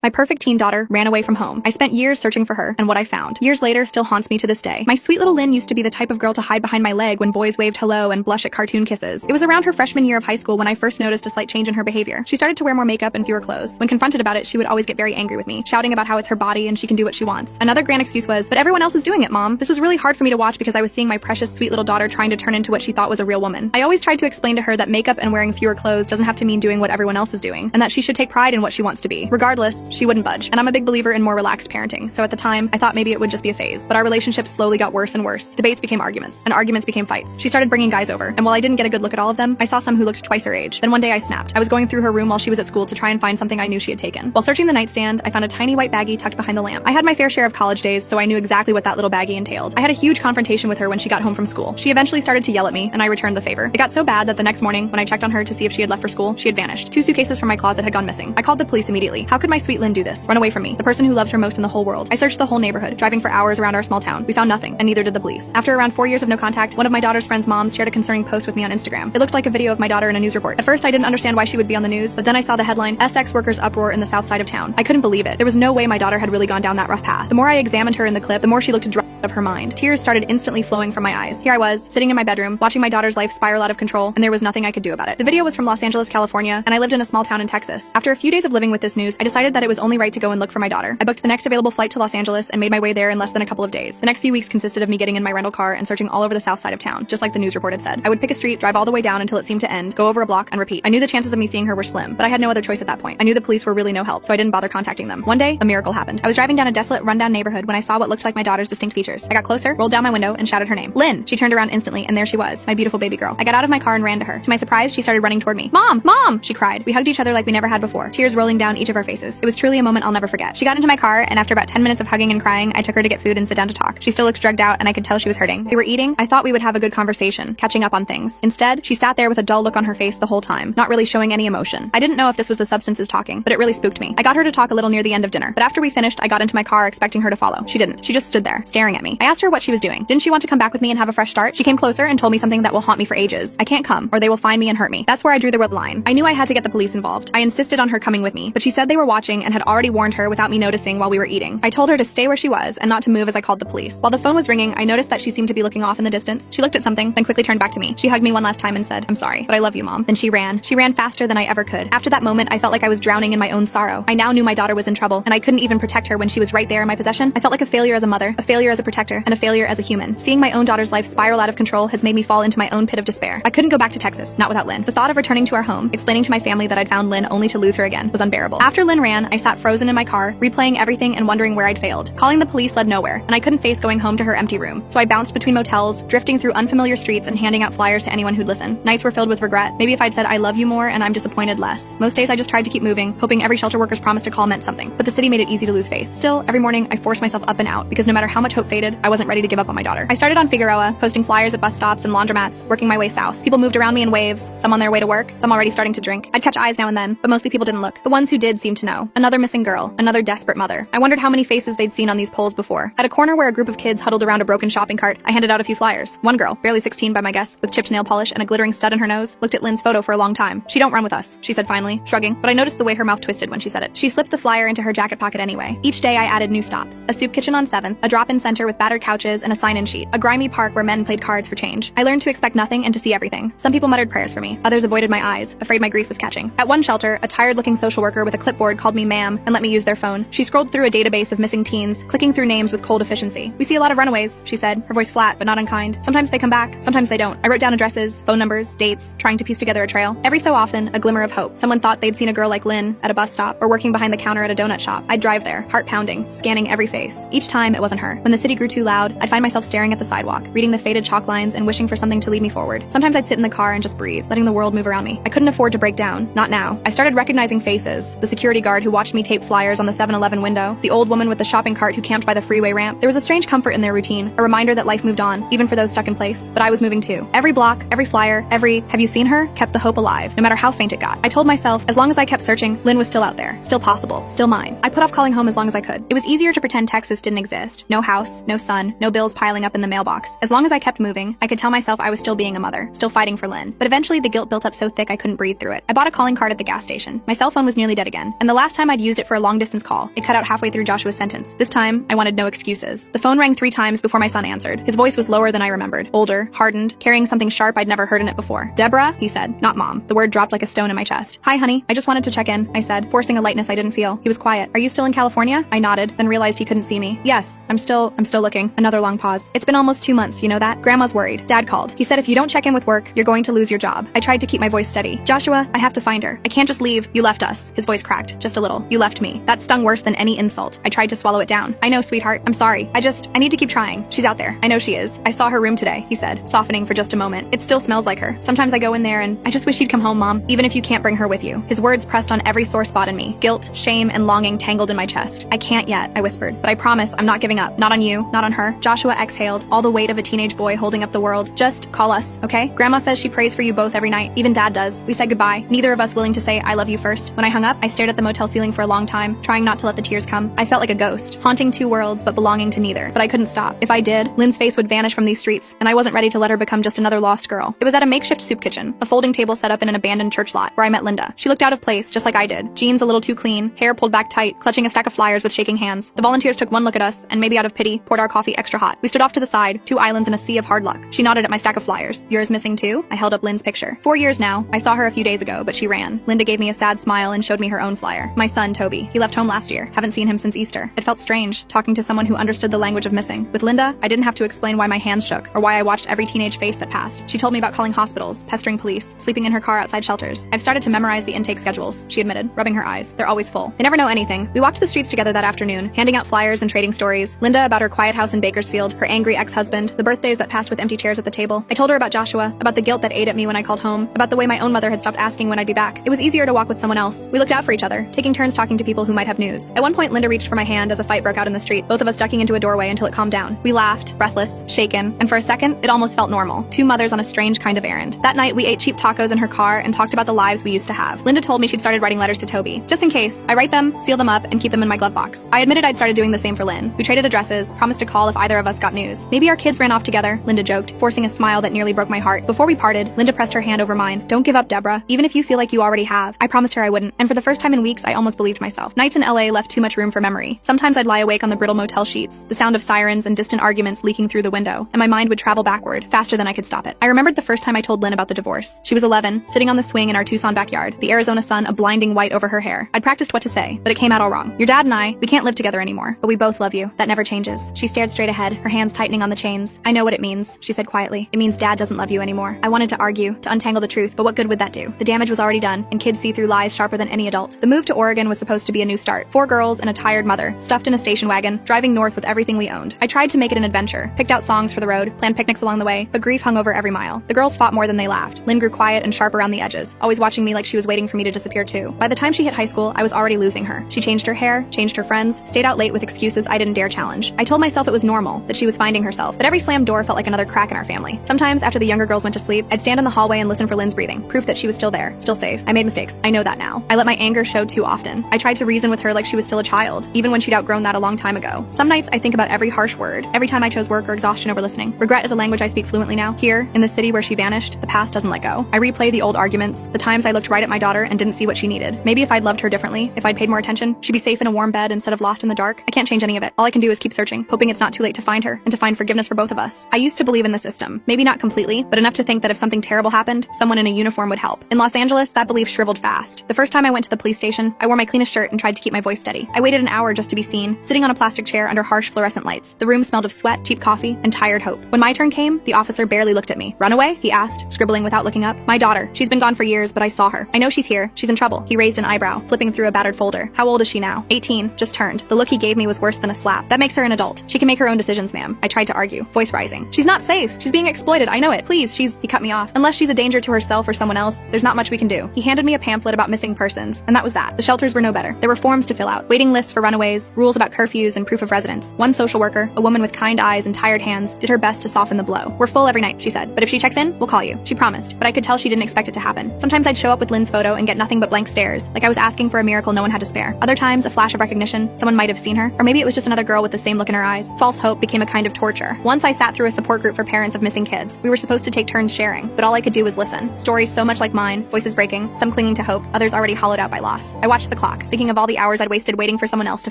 My perfect teen daughter ran away from home. I spent years searching for her, and what I found, years later, still haunts me to this day. My sweet little Lynn used to be the type of girl to hide behind my leg when boys waved hello and blush at cartoon kisses. It was around her freshman year of high school when I first noticed a slight change in her behavior. She started to wear more makeup and fewer clothes. When confronted about it, she would always get very angry with me, shouting about how it's her body and she can do what she wants. Another grand excuse was, but everyone else is doing it, Mom. This was really hard for me to watch because I was seeing my precious sweet little daughter trying to turn into what she thought was a real woman. I always tried to explain to her that makeup and wearing fewer clothes doesn't have to mean doing what everyone else is doing, and that she should take pride in what she wants to be. Regardless, she wouldn't budge. And I'm a big believer in more relaxed parenting, so at the time, I thought maybe it would just be a phase. But our relationship slowly got worse and worse. Debates became arguments, and arguments became fights. She started bringing guys over, and while I didn't get a good look at all of them, I saw some who looked twice her age. Then one day I snapped. I was going through her room while she was at school to try and find something I knew she had taken. While searching the nightstand, I found a tiny white baggie tucked behind the lamp. I had my fair share of college days, so I knew exactly what that little baggie entailed. I had a huge confrontation with her when she got home from school. She eventually started to yell at me, and I returned the favor. It got so bad that the next morning, when I checked on her to see if she had left for school, she had vanished. 2 suitcases from my closet had gone missing. I called the police immediately. How could my sweet Lynn do this? Run away from me, the person who loves her most in the whole world. I searched the whole neighborhood, driving for hours around our small town. We found nothing, and neither did the police. After around 4 years of no contact, one of my daughter's friends' moms shared a concerning post with me on Instagram. It looked like a video of my daughter in a news report. At first, I didn't understand why she would be on the news, but then I saw the headline, SX workers uproar in the south side of town. I couldn't believe it. There was no way my daughter had really gone down that rough path. The more I examined her in the clip, the more she looked out of her mind. Tears started instantly flowing from my eyes. Here I was, sitting in my bedroom, watching my daughter's life spiral out of control, and there was nothing I could do about it. The video was from Los Angeles, California, and I lived in a small town in Texas. After a few days of living with this news, I decided that it was only right to go and look for my daughter. I booked the next available flight to Los Angeles and made my way there in less than a couple of days. The next few weeks consisted of me getting in my rental car and searching all over the south side of town, just like the news report had said. I would pick a street, drive all the way down until it seemed to end, go over a block, and repeat. I knew the chances of me seeing her were slim, but I had no other choice at that point. I knew the police were really no help, so I didn't bother contacting them. One day, a miracle happened. I was driving down a desolate, rundown neighborhood when I saw what looked like my daughter's distinct features. I got closer, rolled down my window, and shouted her name. Lynn! She turned around instantly, and there she was, my beautiful baby girl. I got out of my car and ran to her. To my surprise, she started running toward me. Mom! Mom! She cried. We hugged each other like we never had before, tears rolling down each of our faces. It was truly a moment I'll never forget. She got into my car, and after about 10 minutes of hugging and crying, I took her to get food and sit down to talk. She still looked drugged out, and I could tell she was hurting. We were eating. I thought we would have a good conversation, catching up on things. Instead, she sat there with a dull look on her face the whole time, not really showing any emotion. I didn't know if this was the substances talking, but it really spooked me. I got her to talk a little near the end of dinner, but after we finished, I got into my car expecting her to follow. She didn't. She just stood there, staring at me. I asked her what she was doing. Didn't she want to come back with me and have a fresh start? She came closer and told me something that will haunt me for ages. I can't come, or they will find me and hurt me. That's where I drew the red line. I knew I had to get the police involved. I insisted on her coming with me, but she said they were watching and had already warned her without me noticing while we were eating. I told her to stay where she was and not to move as I called the police. While the phone was ringing, I noticed that she seemed to be looking off in the distance. She looked at something, then quickly turned back to me. She hugged me one last time and said, "I'm sorry, but I love you, Mom." Then she ran. She ran faster than I ever could. After that moment, I felt like I was drowning in my own sorrow. I now knew my daughter was in trouble, and I couldn't even protect her when she was right there in my possession. I felt like a failure as a mother, a failure as a protector, and a failure as a human. Seeing my own daughter's life spiral out of control has made me fall into my own pit of despair. I couldn't go back to Texas, not without Lynn. The thought of returning to our home, explaining to my family that I'd found Lynn only to lose her again, was unbearable. After Lynn ran, I sat frozen in my car, replaying everything and wondering where I'd failed. Calling the police led nowhere, and I couldn't face going home to her empty room. So I bounced between motels, drifting through unfamiliar streets and handing out flyers to anyone who'd listen. Nights were filled with regret. Maybe if I'd said I love you more and I'm disappointed less. Most days I just tried to keep moving, hoping every shelter worker's promise to call meant something. But the city made it easy to lose faith. Still, every morning I forced myself up and out because no matter how much hope faded, I wasn't ready to give up on my daughter. I started on Figueroa, posting flyers at bus stops and laundromats, working my way south. People moved around me in waves, some on their way to work, some already starting to drink. I'd catch eyes now and then, but mostly people didn't look. The ones who did seemed to know. Another missing girl, another desperate mother. I wondered how many faces they'd seen on these poles before. At a corner where a group of kids huddled around a broken shopping cart, I handed out a few flyers. One girl, barely 16 by my guess, with chipped nail polish and a glittering stud in her nose, looked at Lynn's photo for a long time. "She don't run with us," she said finally, shrugging, but I noticed the way her mouth twisted when she said it. She slipped the flyer into her jacket pocket anyway. Each day I added new stops. A soup kitchen on 7th, a drop-in center with battered couches and a sign-in sheet, a grimy park where men played cards for change. I learned to expect nothing and to see everything. Some people muttered prayers for me. Others avoided my eyes, afraid my grief was catching. At one shelter, a tired-looking social worker with a clipboard called me ma'am and let me use their phone. She scrolled through a database of missing teens, clicking through names with cold efficiency. "We see a lot of runaways," she said, her voice flat but not unkind. "Sometimes they come back, sometimes they don't." I wrote down addresses, phone numbers, dates, trying to piece together a trail. Every so often, a glimmer of hope. Someone thought they'd seen a girl like Lynn at a bus stop or working behind the counter at a donut shop. I'd drive there, heart pounding, scanning every face. Each time, it wasn't her. When the city grew too loud, I'd find myself staring at the sidewalk, reading the faded chalk lines and wishing for something to lead me forward. Sometimes I'd sit in the car and just breathe, letting the world move around me. I couldn't afford to break down. Not now. I started recognizing faces. The security guard who watched me tape flyers on the 7-Eleven window, the old woman with the shopping cart who camped by the freeway ramp. There was a strange comfort in their routine, a reminder that life moved on, even for those stuck in place. But I was moving too. Every block, every flyer, every "have you seen her?" kept the hope alive, no matter how faint it got. I told myself, as long as I kept searching, Lynn was still out there, still possible, still mine. I put off calling home as long as I could. It was easier to pretend Texas didn't exist. No house, no sun, no bills piling up in the mailbox. As long as I kept moving, I could tell myself I was still being a mother, still fighting for Lynn. But eventually the guilt built up so thick I couldn't breathe through it. I bought a calling card at the gas station. My cell phone was nearly dead again, and the last time I'd used it for a long-distance call, it cut out halfway through Joshua's sentence. This time, I wanted no excuses. The phone rang 3 times before my son answered. His voice was lower than I remembered, older, hardened, carrying something sharp I'd never heard in it before. "Deborah," he said, not Mom. The word dropped like a stone in my chest. "Hi, honey. I just wanted to check in," I said, forcing a lightness I didn't feel. He was quiet. "Are you still in California?" I nodded, then realized he couldn't see me. "Yes, I'm still looking." Another long pause. "It's been almost 2 months, you know that? Grandma's worried." Dad called. He said if you don't check in with work, you're going to lose your job. I tried to keep my voice steady. "Joshua, I have to find her. I can't just leave. You left us." His voice cracked, just a little. "You left me." That stung worse than any insult. I tried to swallow it down. "I know, sweetheart. I'm sorry. I need to keep trying. She's out there. I know she is. I saw her room today," he said, softening for just a moment. "It still smells like her. Sometimes I go in there and I just wish you'd come home, Mom, even if you can't bring her with you." His words pressed on every sore spot in me. Guilt, shame, and longing tangled in my chest. "I can't yet," I whispered, "but I promise I'm not giving up. Not on you, not on her." Joshua exhaled, all the weight of a teenage boy holding up the world. "Just call us, okay? Grandma says she prays for you both every night. Even Dad does." We said goodbye, neither of us willing to say I love you first. When I hung up, I stared at the motel ceiling for a long time, trying not to let the tears come. I felt like a ghost, haunting 2 worlds but belonging to neither. But I couldn't stop. If I did, Lynn's face would vanish from these streets, and I wasn't ready to let her become just another lost girl. It was at a makeshift soup kitchen, a folding table set up in an abandoned church lot, where I met Linda. She looked out of place, just like I did. Jeans a little too clean, hair pulled back tight, clutching a stack of flyers with shaking hands. The volunteers took one look at us, and maybe out of pity, poured our coffee extra hot. We stood off to the side, 2 islands in a sea of hard luck. She nodded at my stack of flyers. "Yours missing too?" I held up Lynn's picture. 4 years now. I saw her a few days ago, but she ran. Linda gave me a sad smile and showed me her own flyer. "My son, Toby. He left home last year. Haven't seen him since Easter." It felt strange, talking to someone who understood the language of missing. With Linda, I didn't have to explain why my hands shook, or why I watched every teenage face that passed. She told me about calling hospitals, pestering police, sleeping in her car outside shelters. "I've started to memorize the intake schedules," she admitted, rubbing her eyes. "They're always full. They never know anything." We walked the streets together that afternoon, handing out flyers and trading stories. Linda about her quiet house in Bakersfield, her angry ex-husband, the birthdays that passed with empty chairs at the table. I told her about Joshua, about the guilt that ate at me when I called home, about the way my own mother had stopped asking when I'd be back. It was easier to walk with someone else. We looked out for each other, taking turns talking to people who might have news. At one point, Linda reached for my hand as a fight broke out in the street, both of us ducking into a doorway until it calmed down. We laughed, breathless, shaken, and for a second, it almost felt normal. 2 mothers on a strange kind of errand. That night, we ate cheap tacos in her car and talked about the lives we used to have. Linda told me she'd started writing letters to Toby. Just in case, I write them, seal them up, and keep them in my glove box. I admitted I'd started doing the same for Lynn. We traded addresses, promised to call if either of us got news. "Maybe our kids ran off together," Linda joked, forcing a smile that nearly broke my heart. Before we parted, Linda pressed her hand over mine. "Don't give up, Deborah, even if you feel like you already have." I promised her I wouldn't, and for the first time in weeks, I almost believed myself. Nights in LA left too much room for memory. Sometimes I'd lie awake on the brittle motel sheets, the sound of sirens and distant arguments leaking through the window, and my mind would travel backward, faster than I could stop it. I remembered the first time I told Lynn about the divorce. She was 11, sitting on the swing in our Tucson backyard, the Arizona sun a blinding white over her hair. I'd practiced what to say, but it came out all wrong. "Your dad and we can't live together anymore, but we both love you. That never changes." She stared straight ahead, her hands tightening on the chains. "I know what it means," she said quietly. "It means Dad doesn't love you anymore." I wanted to argue, to untangle the truth, but what good would that do? The damage was already done, and kids see through lies sharper than any adult. The move to Oregon was supposed to be a new start. 4 girls and a tired mother, stuffed in a station wagon, driving north with everything we owned. I tried to make it an adventure, picked out songs for the road, planned picnics along the way, but grief hung over every mile. The girls fought more than they laughed. Lynn grew quiet and sharp around the edges, always watching me like she was waiting for me to disappear too. By the time she hit high school, I was already losing her. She changed her hair, changed her friends, stayed out late with excuses I didn't dare challenge. I told myself it was normal, that she was finding herself, but every slammed door felt like another crack in our family. Sometimes, after the younger girls went to sleep, I'd stand in the hallway and listen for Lynn's breathing, proof that she was still there, still safe. I made mistakes. I know that now. I let my anger show too often. I tried to reason with her like she was still a child, even when she'd outgrown that a long time ago. Some nights I think about every harsh word, every time I chose work or exhaustion over listening. Regret is a language I speak fluently now. Here, in the city where she vanished, the past doesn't let go. I replay the old arguments, the times I looked right at my daughter and didn't see what she needed. Maybe if I'd loved her differently, if I'd paid more attention, she'd be safe in a warm bed instead of lost in the dark. I can't change any of it. All I can do is keep searching, hoping it's not too late to find her and to find forgiveness for both of us. I used to believe in the system. Maybe not completely, but enough to think that if something terrible happened, someone in a uniform would help. In Los Angeles, that belief shriveled fast. The first time I went to the police station, I wore my cleanest shirt and tried to keep my voice steady. I waited an hour just to be seen, sitting on a plastic chair under harsh fluorescent lights. The room smelled of sweat, cheap coffee, and tired hope. When my turn came, the officer barely looked at me. "Runaway?" he asked, scribbling without looking up. "My daughter. She's been gone for years, but I saw her. I know she's here. She's in trouble." He raised an eyebrow, flipping through a battered folder. "How old is she now?" 18, just turned. The look he gave me was worse than a slap. "That makes her an adult. She can make her own decisions, ma'am." I tried to argue, voice rising. "She's not safe. She's being exploited. I know it. Please, He cut me off. "Unless she's a danger to herself or someone else, there's not much we can do." He handed me a pamphlet about missing persons, and that was that. The shelters were no better. There were forms to fill out, waiting lists for runaways, rules about curfews and proof of residence. One social worker, a woman with kind eyes and tired hands, did her best to soften the blow. "We're full every night," she said, "but if she checks in, we'll call you." She promised, but I could tell she didn't expect it to happen. Sometimes I'd show up with Lynn's photo and get nothing but blank stares, like I was asking for a miracle no one had to spare. Other times, a flash of recognition, someone might have seen her, or maybe it was just another girl with the same look in her eyes. eyes. False hope became a kind of torture. Once I sat through a support group for parents of missing kids. We were supposed to take turns sharing, but all I could do was listen. Stories so much like mine, voices breaking, some clinging to hope, others already hollowed out by loss. I watched the clock, thinking of all the hours I'd wasted waiting for someone else to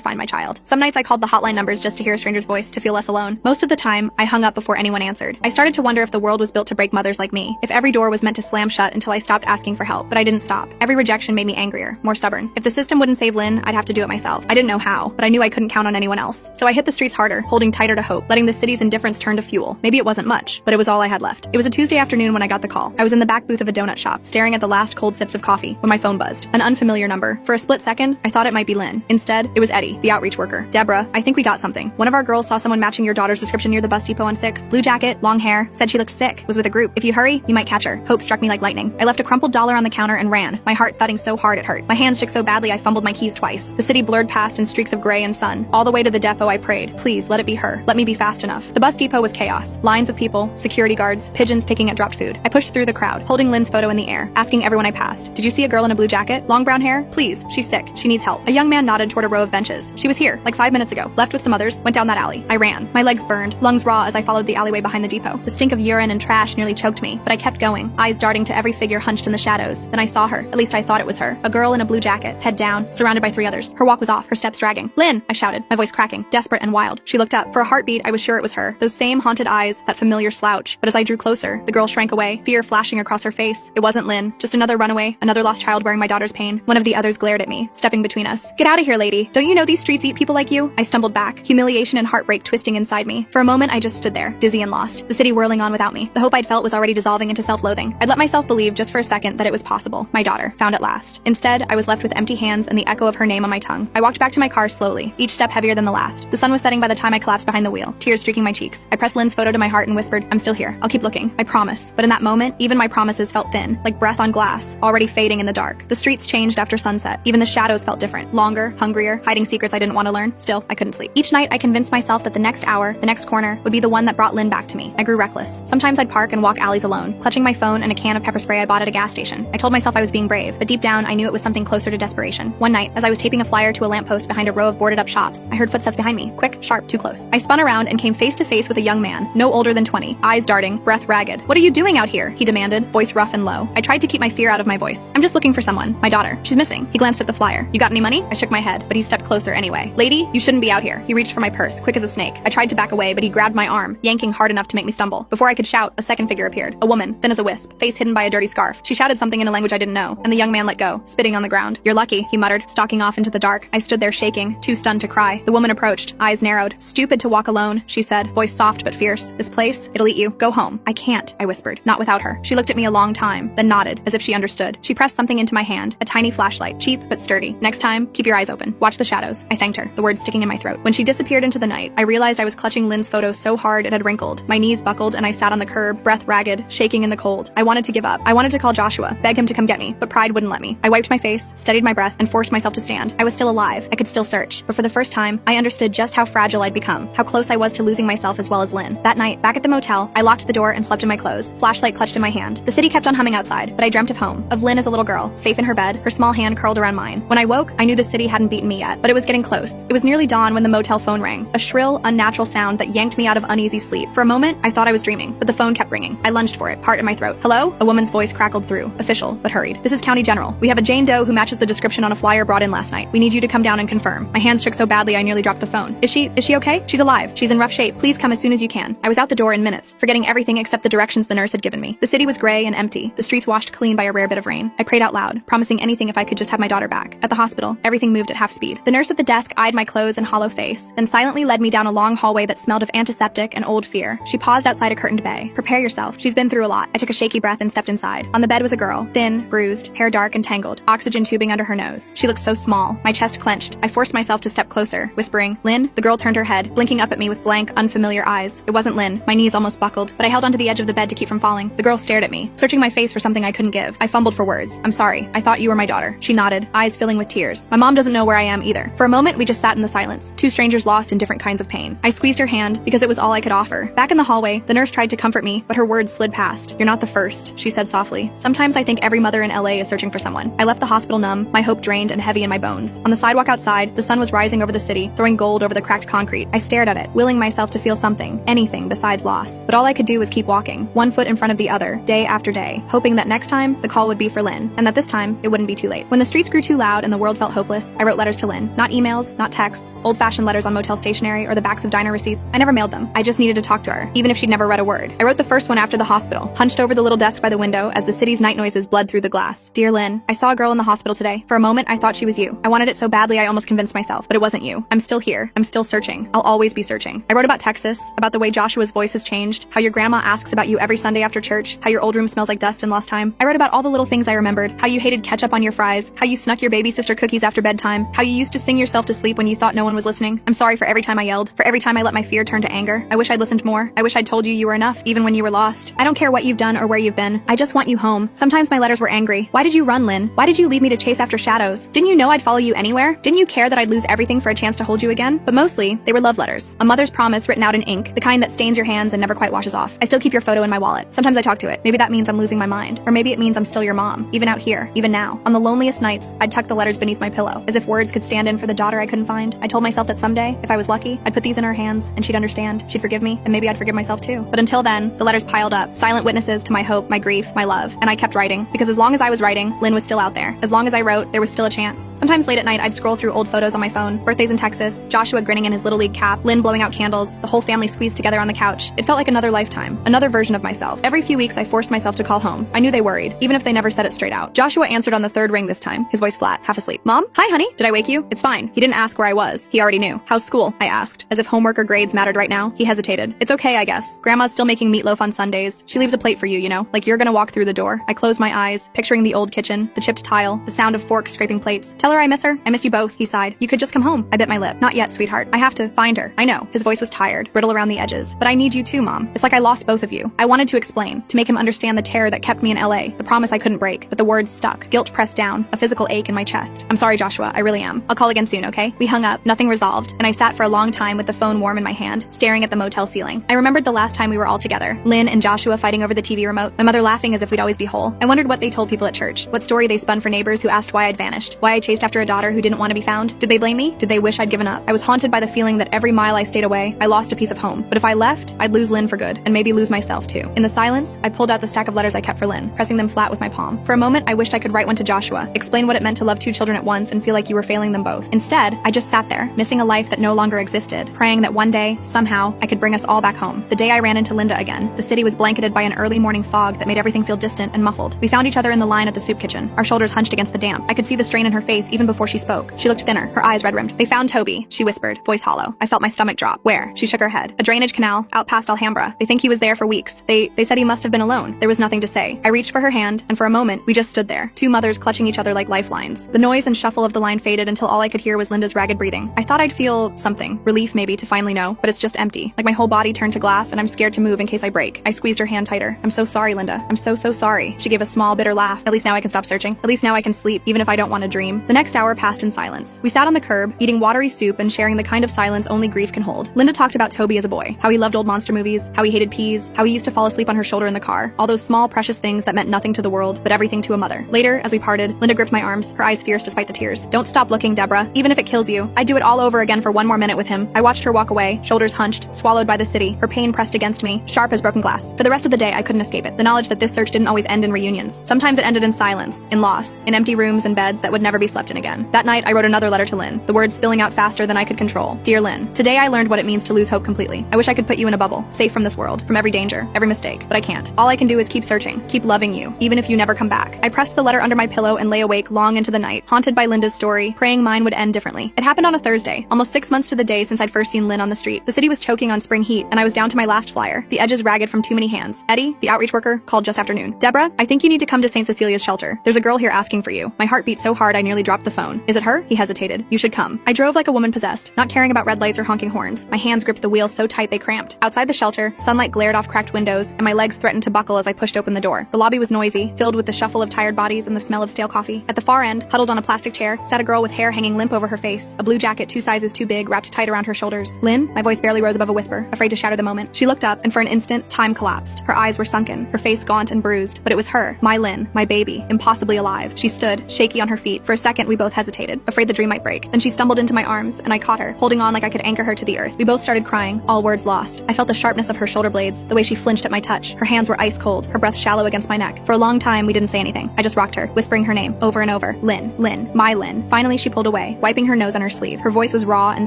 find my child. Some nights I called the hotline numbers just to hear a stranger's voice, to feel less alone. Most of the time, I hung up before anyone answered. I started to wonder if the world was built to break mothers like me, if every door was meant to slam shut until I stopped asking for help, but I didn't stop. Every rejection made me angrier, more stubborn. If the system wouldn't save Lynn, I'd have to do it myself. I didn't know how, but I knew I couldn't count on anyone else. So I hit the streets harder, holding tighter to hope, letting the city's indifference turn to fuel. Maybe it wasn't much, but it was all I had left. It was a Tuesday afternoon when I got the call. I was in the back booth of a donut shop, staring at the last cold sips of coffee, when my phone buzzed. An unfamiliar number. For a split second, I thought it might be Lynn. Instead, it was Eddie, the outreach worker. Deborah, I think we got something. One of our girls saw someone matching your daughter's description near the bus depot on 6th. Blue jacket, long hair, said she looked sick, was with a group. If you hurry, you might catch her. Hope struck me like lightning. I left a crumpled dollar on the counter and ran, my heart thudding so hard it hurt. My hands shook so badly I fumbled my keys twice. The city blurred past in streaks of gray and sun. All the way to the depot I prayed, please let it be her. Let me be fast enough. The bus depot was chaos. Lines of people, security guards, pigeons picking at dropped food. I pushed through the crowd, holding Lynn's photo in the air, asking everyone I passed, did you see a girl in a blue jacket? Long brown hair? Please, she's sick. She needs help. A young man nodded toward a row of benches. She was here, like 5 minutes ago. Left with some others, went down that alley. I ran. My legs burned, lungs raw as I followed the alleyway behind the depot. The stink of urine and trash nearly choked me, but I kept going, eyes darting to every figure hunched in the shadows. Then I saw her. At least I thought it was her. A girl in a blue jacket, head down, surrounded by 3 others. Her walk was off, her steps dragging. Lynn, I shouted, my voice cracking, desperate and wild. She looked up. For a heartbeat, I was sure it was her. Those same haunted eyes, that familiar slouch. But as I drew closer, the girl shrank away, fear flashing across her face. It wasn't Lynn, just another runaway, another lost child wearing my daughter's pain. One of the others glared at me, stepping between us. Get out of here, lady. Don't you know these streets eat people like you? I stumbled back, humiliation and heartbreak twisting inside me. For a moment, I just stood there, dizzy and lost, the city whirling on without me. The hope I'd felt was already dissolving into self-loathing. I'd let myself believe just for a second that it was possible. My daughter, found at last. Instead, I was left with empty hands and the echo of her name on my tongue. I walked back to my car slowly, each step heavier than the last. The sun was setting by the time I collapsed behind the wheel, tears streaking my cheeks. I pressed Lynn's photo to my heart and whispered, I'm still here. I'll keep looking. I promise. But in that moment, even my promises felt thin, like breath on glass, already fading in the dark. The streets changed after sunset. Even the shadows felt different. Longer, hungrier, hiding secrets I didn't want to learn. Still, I couldn't sleep. Each night, I convinced myself that the next hour, the next corner, would be the one that brought Lynn back to me. I grew reckless. Sometimes I'd park and walk alleys alone, clutching my phone and a can of pepper spray I bought at a gas station. I told myself I was being brave, but deep down, I knew it was something closer to desperation. One night, as I was taping a flyer to a lamppost behind a row of boarded up shops, I heard footsteps behind me. Quick, sharp, too close. I spun around and came face to face with a young man, no older than 20, eyes darting, breath ragged. What are you doing out here? He demanded, voice rough and low. I tried to keep my fear out of my voice. I'm just looking for someone. My daughter. She's missing. He glanced at the flyer. You got any money? I shook my head, but he stepped closer anyway. Lady, you shouldn't be out here. He reached for my purse, quick as a snake. I tried to back away, but he grabbed my arm, yanking hard enough to make me stumble. Before I could shout, a second figure appeared. A woman, thin as a wisp, face hidden by a dirty scarf. She shouted something in a language I didn't know, and the young man let go, spitting on the ground. You're lucky, he muttered, stalking off into the dark. I stood there shaking, too stunned to cry. The woman approached, eyes narrowed. Stupid to walk alone, she said, voice soft but fierce. This place, it'll eat you. Go home. I can't, I whispered. Not without her. She looked at me a long time, then nodded, as if she understood. She pressed something into my hand, a tiny flashlight, cheap but sturdy. Next time, keep your eyes open. Watch the shadows. I thanked her, the words sticking in my throat. When she disappeared into the night, I realized I was clutching Lynn's photo so hard it had wrinkled. My knees buckled and I sat on the curb, breath ragged, shaking in the cold. I wanted to give up. I wanted to call Joshua, beg him to come get me, but pride wouldn't let me. I wiped my face, steadied my breath, and forced myself to stand. I was still alive. I could still search. But for the first time, I understood just how fragile I'd become, how close I was to losing myself as well as Lynn. That night, back at the motel, I locked the door and slept in my clothes, flashlight clutched in my hand. The city kept on humming outside, but I dreamt of home, of Lynn as a little girl, safe in her bed, her small hand curled around mine. When I woke, I knew the city hadn't beaten me yet, but it was getting close. It was nearly dawn when the motel phone rang, a shrill, unnatural sound that yanked me out of uneasy sleep. For a moment, I thought I was dreaming, but the phone kept ringing. I lunged for it, heart in my throat. Hello? A woman's voice crackled through, official, but hurried. This is County General. We have a Jane Doe who matches the description on a flyer brought in last night. We need you to come down and confirm. My hands shook so badly I nearly dropped the phone. Is she okay? She's alive. She's in rough shape. Please come as soon as you can. I was out the door in minutes, forgetting everything except the directions the nurse had given me. The city was gray and empty, the streets washed clean by a rare bit of rain. I prayed out loud, promising anything if I could just have my daughter back. At the hospital, everything moved at half speed. The nurse at the desk eyed my clothes and hollow face, then silently led me down a long hallway that smelled of antiseptic and old fear. She paused outside a curtained bay. Prepare yourself. She's been through a lot. I took a shaky breath and stepped inside. On the bed was a girl, thin, bruised, hair dark and tangled, oxygen tubing under her nose. She looked so small. My chest clenched. I forced myself to step closer, whispering, Lynn? The girl turned her head, blinking up at me with blank, unfamiliar eyes. It wasn't Lynn. My knees almost buckled, but I held onto the edge of the bed to keep from falling. The girl stared at me, searching my face for something I couldn't give. I fumbled for words. I'm sorry. I thought you were my daughter. She nodded, eyes filling with tears. My mom doesn't know where I am either. For a moment, we just sat in the silence, two strangers lost in different kinds of pain. I squeezed her hand because it was all I could offer. Back in the hallway, the nurse tried to comfort me, but her words slid past. You're not the first, she said softly. Sometimes I think every mother in LA is searching for someone. I left the hospital numb, my hope drained and heavy in my bones. On the sidewalk outside, the sun was rising over the city, throwing gold over the cracked concrete concrete. I stared at it, willing myself to feel something, anything besides loss. But all I could do was keep walking, one foot in front of the other, day after day, hoping that next time, the call would be for Lynn, and that this time, it wouldn't be too late. When the streets grew too loud and the world felt hopeless, I wrote letters to Lynn. Not emails, not texts, old-fashioned letters on motel stationery or the backs of diner receipts. I never mailed them. I just needed to talk to her, even if she'd never read a word. I wrote the first one after the hospital, hunched over the little desk by the window as the city's night noises bled through the glass. Dear Lynn, I saw a girl in the hospital today. For a moment, I thought she was you. I wanted it so badly I almost convinced myself, but it wasn't you. I'm still here. I'm still searching. I'll always be searching. I wrote about Texas, about the way Joshua's voice has changed, how your grandma asks about you every Sunday after church, how your old room smells like dust and lost time. I wrote about all the little things I remembered, how you hated ketchup on your fries, how you snuck your baby sister cookies after bedtime, how you used to sing yourself to sleep when you thought no one was listening. I'm sorry for every time I yelled, for every time I let my fear turn to anger. I wish I'd listened more. I wish I'd told you were enough, even when you were lost. I don't care what you've done or where you've been. I just want you home. Sometimes my letters were angry. Why did you run, Lynn? Why did you leave me to chase after shadows? Didn't you know I'd follow you anywhere? Didn't you care that I'd lose everything for a chance to hold you again? But mostly, they were love letters. A mother's promise written out in ink, the kind that stains your hands and never quite washes off. I still keep your photo in my wallet. Sometimes I talk to it. Maybe that means I'm losing my mind. Or maybe it means I'm still your mom, even out here, even now. On the loneliest nights, I'd tuck the letters beneath my pillow, as if words could stand in for the daughter I couldn't find. I told myself that someday, if I was lucky, I'd put these in her hands, and she'd understand, she'd forgive me, and maybe I'd forgive myself too. But until then, the letters piled up, silent witnesses to my hope, my grief, my love. And I kept writing, because as long as I was writing, Lynn was still out there. As long as I wrote, there was still a chance. Sometimes late at night, I'd scroll through old photos on my phone, birthdays in Texas, Joshua grinning in his Little League cap, Lynn blowing out candles, the whole family squeezed together on the couch. It felt like another lifetime, another version of myself. Every few weeks, I forced myself to call home. I knew they worried, even if they never said it straight out. Joshua answered on the third ring this time, his voice flat, half asleep. Mom? Hi, honey. Did I wake you? It's fine. He didn't ask where I was. He already knew. How's school? I asked, as if homework or grades mattered right now. He hesitated. It's okay, I guess. Grandma's still making meatloaf on Sundays. She leaves a plate for you, you know, like you're gonna walk through the door. I closed my eyes, picturing the old kitchen, the chipped tile, the sound of forks scraping plates. Tell her I miss her. I miss you both, he sighed. You could just come home. I bit my lip. Not yet, sweetheart. I have to find her. I know. His voice was tired, brittle around the edges. But I need you too, Mom. It's like I lost both of you. I wanted to explain, to make him understand the terror that kept me in LA, the promise I couldn't break, but the words stuck, guilt pressed down, a physical ache in my chest. I'm sorry, Joshua. I really am. I'll call again soon, okay? We hung up, nothing resolved, and I sat for a long time with the phone warm in my hand, staring at the motel ceiling. I remembered the last time we were all together, Lynn and Joshua fighting over the TV remote, my mother laughing as if we'd always be whole. I wondered what they told people at church, what story they spun for neighbors who asked why I'd vanished, why I chased after a daughter who didn't want to be found. Did they blame me? Did they wish I'd given up? I was haunted by the feeling that every mile I stayed away, I lost a piece of home. But if I left, I'd lose Lynn for good, and maybe lose myself too. In the silence, I pulled out the stack of letters I kept for Lynn, pressing them flat with my palm. For a moment, I wished I could write one to Joshua, explain what it meant to love two children at once and feel like you were failing them both. Instead, I just sat there, missing a life that no longer existed, praying that one day, somehow, I could bring us all back home. The day I ran into Linda again, the city was blanketed by an early morning fog that made everything feel distant and muffled. We found each other in the line at the soup kitchen, our shoulders hunched against the damp. I could see the strain in her face even before she spoke. She looked thinner, her eyes red-rimmed. They found Toby, she whispered, voice hollow. I felt my stomach drop. Where? She shook her head. A drainage canal, out past Alhambra. They think he was there for weeks. They said he must have been alone. There was nothing to say. I reached for her hand, and for a moment, we just stood there, two mothers clutching each other like lifelines. The noise and shuffle of the line faded until all I could hear was Linda's ragged breathing. I thought I'd feel something, relief maybe, to finally know, but it's just empty. Like my whole body turned to glass, and I'm scared to move in case I break. I squeezed her hand tighter. I'm so sorry, Linda. I'm so sorry. She gave a small, bitter laugh. At least now I can stop searching. At least now I can sleep, even if I don't want to dream. The next hour passed in silence. We sat on the curb, eating watery soup and sharing the kind of silence only grief can hold. Linda talked about Toby as a boy, how he loved old monster movies, how he hated peas, how he used to fall asleep on her shoulder in the car. All those small, precious things that meant nothing to the world, but everything to a mother. Later, as we parted, Linda gripped my arms, her eyes fierce despite the tears. Don't stop looking, Deborah. Even if it kills you, I'd do it all over again for one more minute with him. I watched her walk away, shoulders hunched, swallowed by the city, her pain pressed against me, sharp as broken glass. For the rest of the day, I couldn't escape it. The knowledge that this search didn't always end in reunions. Sometimes it ended in silence, in loss, in empty rooms and beds that would never be slept in again. That night, I wrote another letter to Lynn, the words spilling out faster than I could control. Dear Lynn, today I learned what it means to lose hope completely. I wish I could put you in a bubble, safe from this world, from every danger, every mistake, but I can't. All I can do is keep searching, keep loving you, even if you never come back. I pressed the letter under my pillow and lay awake long into the night, haunted by Linda's story, praying mine would end differently. It happened on a Thursday, almost 6 months to the day since I'd first seen Lynn on the street. The city was choking on spring heat, and I was down to my last flyer, the edges ragged from too many hands. Eddie, the outreach worker, called just after noon. Deborah, I think you need to come to St. Cecilia's shelter. There's a girl here asking for you. My heart beat so hard I nearly dropped the phone. Is it her? He hesitated. You should come. I drove like a woman possessed, not caring about red lights or honking horns. My hands gripped the wheel so tight they cramped. Outside the shelter, sunlight glared off cracked windows, and my legs threatened to buckle as I pushed open the door. The lobby was noisy, filled with the shuffle of tired bodies and the smell of stale coffee. At the far end, huddled on a plastic chair, sat a girl with hair hanging limp over her face, a blue jacket 2 sizes too big wrapped tight around her shoulders. Lynn? My voice barely rose above a whisper, afraid to shatter the moment. She looked up, and for an instant, time collapsed. Her eyes were sunken, her face gaunt and bruised, but it was her, my Lynn, my baby, impossibly alive. She stood, shaky on her feet. For a second, we both hesitated, afraid the dream might break. Then she stumbled into my arms, and I caught her, holding on like I could anchor her to the earth. We both started crying, all words lost. I felt the sharpness of her shoulder blades, the way she flinched at my touch. Her hands were ice cold, her breath shallow against my neck. For a long time, we didn't say anything. I just rocked her, whispering her name over and over. Lynn, Lynn, my Lynn. Finally, she pulled away, wiping her nose on her sleeve. Her voice was raw and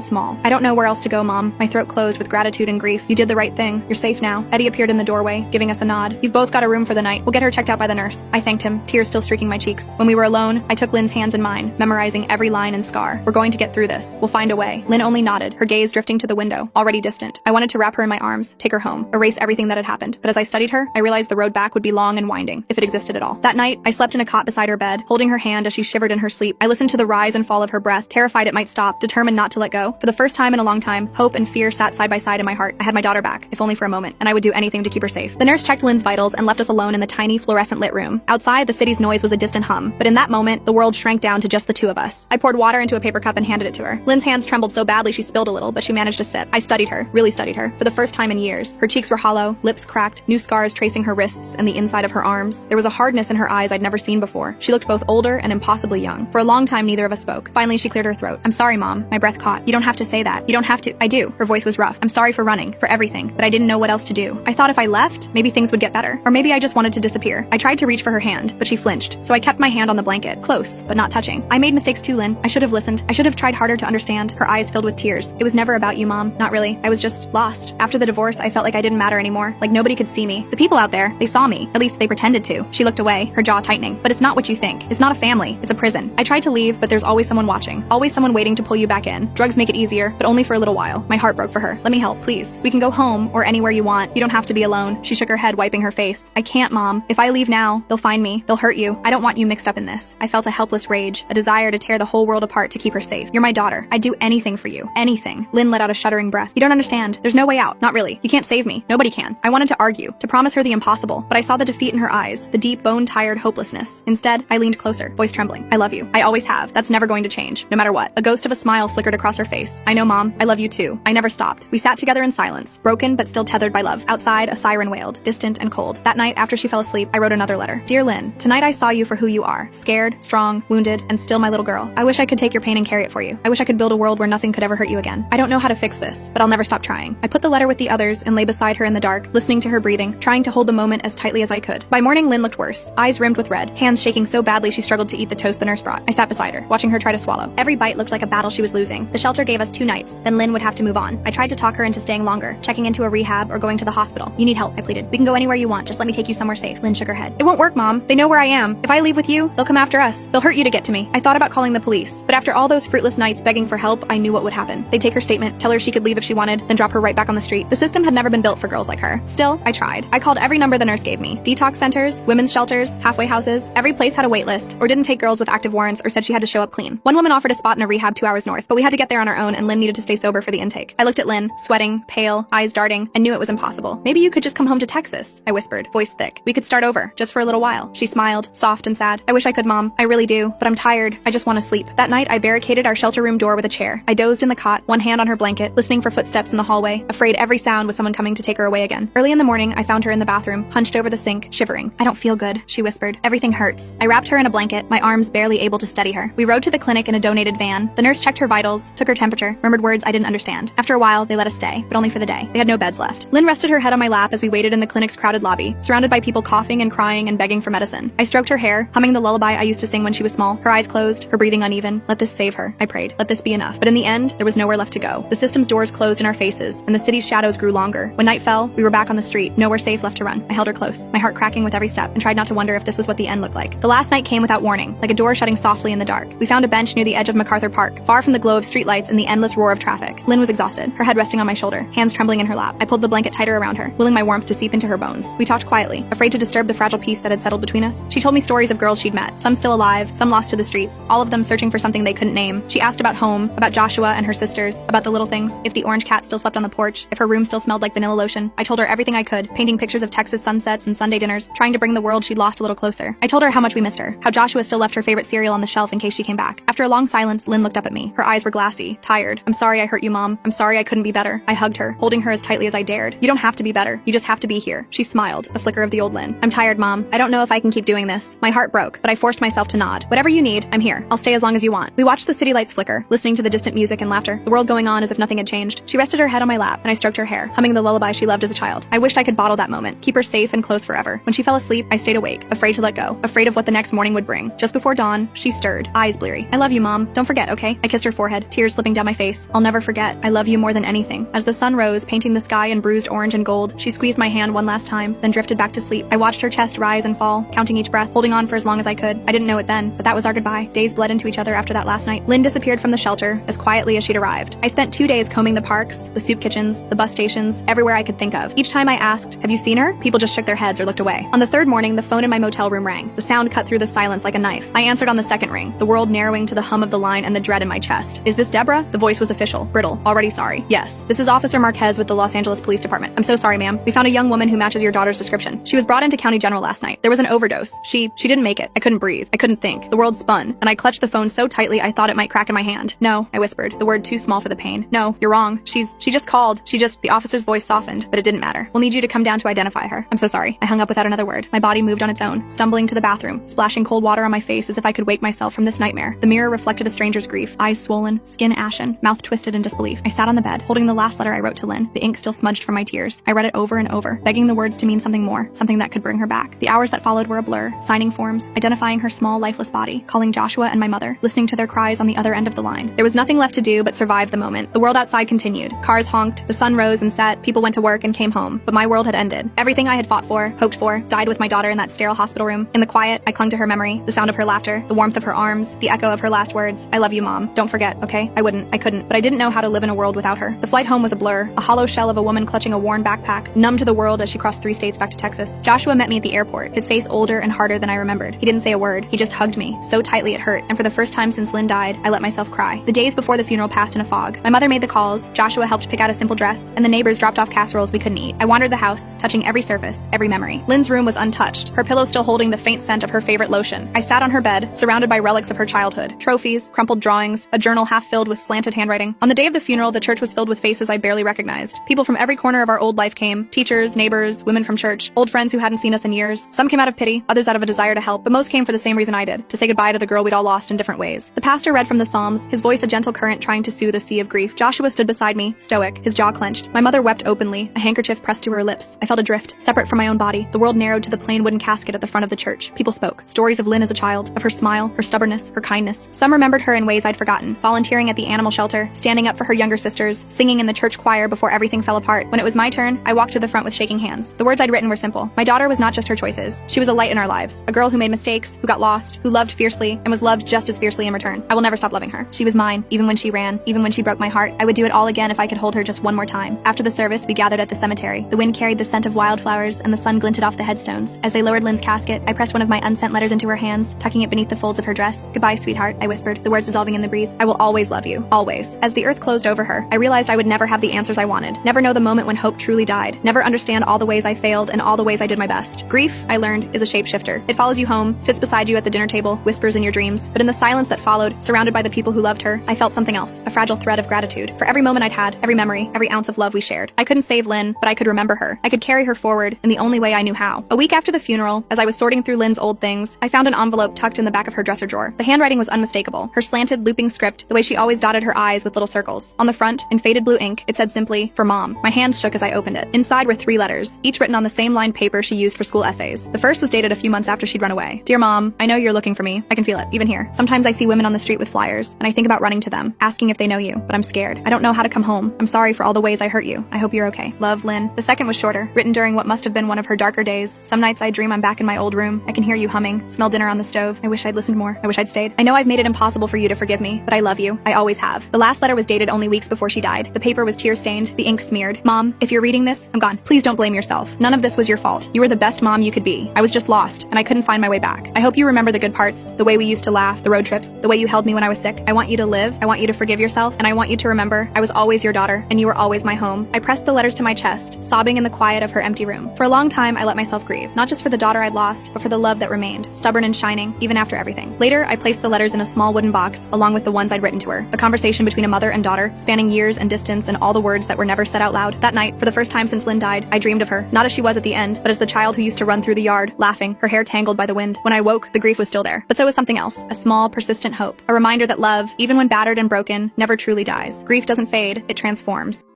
small. I don't know where else to go, Mom. My throat closed with gratitude and grief. You did the right thing. You're safe now. Eddie appeared in the doorway, giving us a nod. You've both got a room for the night. We'll get her checked out by the nurse. I thanked him, tears still streaking my cheeks. When we were alone, I took Lynn's hands in mine, memorizing every line and scar. We're going to get through this. We'll find a way. Lynn only nodded, her gaze drifting to the window, already distant. I wanted to wrap her in my arms, take her home, erase everything that had happened. But as I studied her, I realized the road back would be long and winding, if it existed at all. That night, I slept in a cot beside her bed, holding her hand as she shivered in her sleep. I listened to the rise and fall of her breath, terrified it might stop, determined not to let go. For the first time in a long time, hope and fear sat side by side in my heart. I had my daughter back, if only for a moment, and I would do anything to keep her safe. The nurse checked Lynn's vitals and left us alone in the tiny fluorescent lit room. Outside, the city's noise was a distant hum, but in that moment, the world shrank down to just the two of us. I poured water into a paper cup and handed it to her. Lynn's hands trembled so badly she spilled a little, but she managed to sip. I studied her, really studied her, for the first time in years. Her cheeks were hollow, lips cracked, new scars tracing her wrists and the inside of her arms. There was a hardness in her eyes I'd never seen before. She looked both older and impossibly young. For a long time, neither of us spoke. Finally, she cleared her throat. I'm sorry, Mom. My breath caught. You don't have to say that. You don't have to. I do. Her voice was rough. I'm sorry for running, for everything, but I didn't know what else to do. I thought if I left, maybe things would get better. Or maybe I just wanted to disappear. I tried to reach for her hand, but she flinched, so I kept my hand on the blanket, close, but not touching. I made mistakes too, Lynn. I should have listened. I should have tried harder to understand. Her eyes filled with tears. It was never about you, Mom. Not really. I was just lost. After the divorce, I felt like I didn't matter anymore, like nobody could see me. The people out there, they saw me. At least they pretended to. She looked away, her jaw tightening. But it's not what you think. It's not a family. It's a prison. I tried to leave, but there's always someone watching. Always someone waiting to pull you back in. Drugs make it easier, but only for a little while. My heart broke for her. Let me help, please. We can go home or anywhere you want. You don't have to be alone. She shook her head, wiping her face. I can't, Mom. If I leave now, they'll find me. They'll hurt you. I don't want you mixed up in this. I felt a helpless rage, a desire to tear the whole world apart to keep her safe. You're my daughter. I'd do anything for you. Anything. Lynn let out a shuddering breath. You don't understand. There's no way out. Not really. You can't save me. Nobody can. I wanted to argue, to promise her the impossible, but I saw the defeat in her eyes, the deep, bone-tired hopelessness. Instead, I leaned closer, voice trembling. I love you. I always have. That's never going to change, no matter what. A ghost of a smile flickered across her face. I know, Mom. I love you too. I never stopped. We sat together in silence, broken but still tethered by love. Outside, a siren wailed, distant and cold. That night, after she fell asleep, I wrote another letter. Dear Lynn, tonight I saw you for who you are. Scared, strong, wounded, and still my little girl. I wish I could take your pain and carry it for you. I wish I could build a world where nothing could ever hurt you again. I don't know how to fix this, but I'll never stop trying. I put the letter with the others and lay beside her in the dark, listening to her breathing, trying to hold the moment as tightly as I could. By morning, Lynn looked worse, eyes rimmed with red, hands shaking so badly she struggled to eat the toast the nurse brought. I sat beside her, watching her try to swallow. Every bite looked like a battle she was losing. The shelter gave us 2 nights, then Lynn would have to move on. I tried to talk her into staying longer, checking into a rehab or going to the hospital. You need help, I pleaded. We can go anywhere you want, just let me take you somewhere safe. Lynn shook her head. It won't work, Mom. They know where I am. If I leave with you, they'll come after us. They'll hurt you to get to me. I thought about calling the police, but after all those fruitless nights begging for help, I knew what would happen. They'd take her statement, tell her she could leave if she wanted, then drop her right back on the street. The system had never been built for girls like her. Still, I tried. I called every number the nurse gave me. Detox centers, women's shelters, halfway houses. Every place had a wait list, or didn't take girls with active warrants, or said she had to show up clean. One woman offered a spot in a rehab 2 hours north, but we had to get there on our own, and Lynn needed to stay sober for the intake. I looked at Lynn, sweating, pale, eyes darting, and knew it was impossible. Maybe you could just come home to Texas, I whispered, voice thick. We could start over, just for a little while. She smiled, soft and sad. I wish I could, Mom. I really do, but I'm tired. I just want to sleep. That night, I barricaded our shelter room door with a chair. I dozed in the cot, one hand on her blanket, listening for footsteps in the hallway, afraid every sound was someone coming to take her away again. Early in the morning, I found her in the bathroom, hunched over the sink, shivering. I don't feel good, she whispered. Everything hurts. I wrapped her in a blanket, my arms barely able to steady her. We rode to the clinic in a donated van. The nurse checked her vitals, took her temperature, murmured words I didn't understand. After a while, they let us stay, but only for the day. They had no beds left. Lynn rested her head on my lap as we waited in the clinic's crowded lobby, surrounded by people coughing and crying and begging for medicine. I stroked her hair, humming the lullaby I used to sing when she was small, her eyes closed, her breathing uneven. Let this save her, I prayed. Let this be enough. But in the end, there was nowhere left to go. The system's doors closed in our faces, and the city's shadows grew longer. When night fell, we were back on the street, nowhere safe left to run. I held her close, my heart cracking with every step, and tried not to wonder if this was what the end looked like. The last night came without warning, like a door shutting softly in the dark. We found a bench near the edge of MacArthur Park, far from the glow of streetlights and the endless roar of traffic. Lynn was exhausted, her head resting on my shoulder, hands trembling in her lap. I pulled the blanket tighter around her, willing my warmth to seep into her bones. We talked quietly, afraid to disturb the fragile peace that had settled between us. She told me stories of girls she'd met, some still alive, some lost to the streets, all of them searching for something they couldn't name. She asked about home, about Joshua and her sisters, about the little things, if the orange cat still slept on the porch, if her room still smelled like vanilla lotion. I told her everything I could, painting pictures of Texas sunsets and Sunday dinners, trying to bring the world she'd lost a little closer. I told her how much we missed her, how Joshua still left her favorite cereal on the shelf in case she came back. After a long silence, Lynn looked up at me. Her eyes were glassy, tired. I'm sorry I hurt you, Mom. I'm sorry I couldn't be better. I hugged her, holding her as tightly as I dared. You don't have to be better. You just have to be here. She smiled, a flicker of the old Lynn. I'm tired, Mom. I don't know if I can keep doing this. My heart broke, but I forced myself to nod. Whatever you need, I'm here. I'll stay as long as you want. We watched the city lights flicker, listening to the distant music and laughter. her, the world going on as if nothing had changed. She rested her head on my lap, and I stroked her hair, humming the lullaby she loved as a child. I wished I could bottle that moment, keep her safe and close forever. When she fell asleep, I stayed awake, afraid to let go, afraid of what the next morning would bring. Just before dawn, she stirred, eyes bleary. I love you, Mom. Don't forget, okay? I kissed her forehead, tears slipping down my face. I'll never forget. I love you more than anything. As the sun rose, painting the sky in bruised orange and gold, she squeezed my hand one last time, then drifted back to sleep. I watched her chest rise and fall, counting each breath, holding on for as long as I could. I didn't know it then, but that was our goodbye. Days bled into each other after that last night. Lynn disappeared from the shelter as quietly as she'd arrived. I spent 2 days combing the parks, the soup kitchens, the bus stations, everywhere I could think of. Each time I asked, "Have you seen her?" people just shook their heads or looked away. On the third morning, the phone in my motel room rang. The sound cut through the silence like a knife. I answered on the second ring, the world narrowing to the hum of the line and the dread in my chest. "Is this Deborah?" The voice was official, brittle, already sorry. "Yes, this is Officer Marquez with the Los Angeles Police Department. I'm so sorry, ma'am. We found a young woman who matches your daughter's description. She was brought into County General last night. There was an overdose. She didn't make it. I couldn't breathe. I couldn't think. The world spun, and I clutched the phone so tightly I thought it might crack in my hand. No," I whispered, the word too small for the pain. "No, you're wrong. She just called. The officer's voice softened, but it didn't matter. We'll need you to come down to identify her. I'm so sorry." I hung up without another word. My body moved on its own, stumbling to the bathroom, splashing cold water on my face as if I could wake myself from this nightmare. The mirror reflected a stranger's grief, eyes swollen, skin ashen, mouth twisted in disbelief. I sat on the bed, holding the last letter I wrote to Lynn, the ink still smudged from my tears. I read it over and over, begging the words to mean something more, something that could bring her back. The hours that followed were a blur, signing forms, identifying her small, lifeless body, calling Joshua and my mother, listening to their cries on the other end of the line. There was nothing left to do but survive the moment. The world outside continued. Cars honked, the sun rose and set, people went to work and came home. But my world had ended. Everything I had fought for, hoped for, died with my daughter in that sterile hospital room. In the quiet, I clung to her memory, the sound of her laughter, the warmth of her arms, the echo of her last words. "I love you, Mom. Don't forget, okay?" I couldn't, but I didn't know how to live in a world without her. The flight home was a blur, a hollow shell of a woman clutching a worn backpack, numb to the world as she crossed 3 states back to Texas. Joshua met me at the airport, his face older and harder than I remembered. He didn't say a word. He just hugged me, so tightly it hurt, and for the first time since Lynn died, I let myself cry. The days before the funeral passed in a fog. My mother made the calls, Joshua helped pick out a simple dress, and the neighbors dropped off casseroles we couldn't eat. I wandered the house, touching every surface, every memory. Lynn's room was untouched, her pillow still holding the faint scent of her favorite lotion. I sat on her bed, surrounded by relics of her childhood, trophies, crumpled drawings, a journal half filled with slanted handwriting. On the day of the funeral, the church was filled with faces I barely recognized. People from every corner of our old life came, teachers, neighbors, women from church, old friends who hadn't seen us in years. Some came out of pity, others out of a desire to help, but most came for the same reason I did, to say goodbye to the girl we'd all lost in different ways. The pastor read from the Psalms, his voice a gentle current trying to soothe a sea of grief. Joshua stood beside me, stoic, his jaw clenched. My mother wept openly, a handkerchief pressed to her lips. I felt adrift, separate from my own body. The world narrowed to the plain wooden casket at the front of the church. People spoke. Stories of Lynn as a child, of her smile, her stubbornness, her kindness. Some remembered her in ways I'd forgotten, volunteering at the animal shelter, standing up for her younger sisters, singing in the church choir before everything fell apart. When it was my turn, I walked to the front with shaking hands. The words I'd written were simple. My daughter was not just her choices. She was a light in our lives, a girl who made mistakes, who got lost, who loved fiercely, and was loved just as fiercely in return. I will never stop loving her. She was mine, even when she ran, even when she broke my heart. I would do it all again if I could hold her just one more time. After the service, we gathered at the cemetery. The wind carried the scent of wildflowers, and the sun glinted off the headstones. As they lowered Lynn's casket, I pressed one of my unsent letters into her hands, tucking it beneath the folds of her dress. "Goodbye, sweetheart," I whispered, the words dissolving in the breeze. "I will always love you. Always." As the earth closed over her, I realized I would never have the answers I wanted, never know the moment when hope truly died, never understand all the ways I failed and all the ways I did my best. Grief, I learned, is a shapeshifter. It follows you home, sits beside you at the dinner table, whispers in your dreams. But in the silence that followed, surrounded by the people who loved her, I felt something else, a fragile thread of gratitude for every moment I'd had, every memory, every ounce of love we shared. I couldn't save Lynn, but I could remember her. I could carry her forward in the only way I knew how. A week after the funeral, as I was sorting through Lynn's old things, I found an envelope tucked in the back of her dresser drawer. The handwriting was unmistakable. Her slanted, looping script, the way she always dotted her I's with little circles. On the front, in faded blue ink, it said simply, "For Mom." My hands shook as I opened it. Inside were 3 letters, each written on the same lined paper she used for school essays. The first was dated a few months after she'd run away. "Dear Mom, I know you're looking for me. I can feel it, even here. Sometimes I see women on the street with flyers, and I think about running to them, asking if they know you, but I'm scared. I don't know how to come home. I'm sorry for all the ways I hurt you. I hope you're okay. Love, Lynn." The second was shorter, written during what must have been one of her darker days. "Some nights I dream I'm back in my old room. I can hear you humming, smell dinner on the stove. I wish I'd listened more. I wish I'd stayed. I know I've made it impossible for you to forgive me, but I love you. I always have." The last letter was dated only weeks before she died. The paper was tear-stained, the ink smeared. "Mom, if you're reading this, I'm gone. Please don't blame yourself. None of this was your fault. You were the best mom you could be. I was just lost, and I couldn't find my way back. I hope you remember the good parts, the way we used to laugh, the road trips, the way you held me when I was sick. I want you to live, I want you to forgive yourself, and I want you to remember I was always your daughter, and you were always my home." I pressed the letters to my chest, sobbing in the quiet of her empty room. For a long time, I let myself grieve, not just for the daughter I'd lost, but for the love that remained, stubborn and shining, even after everything. Later, I placed the letters in a small wooden box, along with the ones I'd written to her, a conversation between a mother and daughter, spanning years and distance and all the words that were never said out loud. That night, for the first time since Lynn died, I dreamed of her, not as she was at the end, but as the child who used to run through the yard, laughing, her hair tangled by the wind. When I woke, the grief was still there, but so was something else, a small, persistent hope, a reminder that love, even when battered and broken, never never truly dies. Grief doesn't fade, it transforms.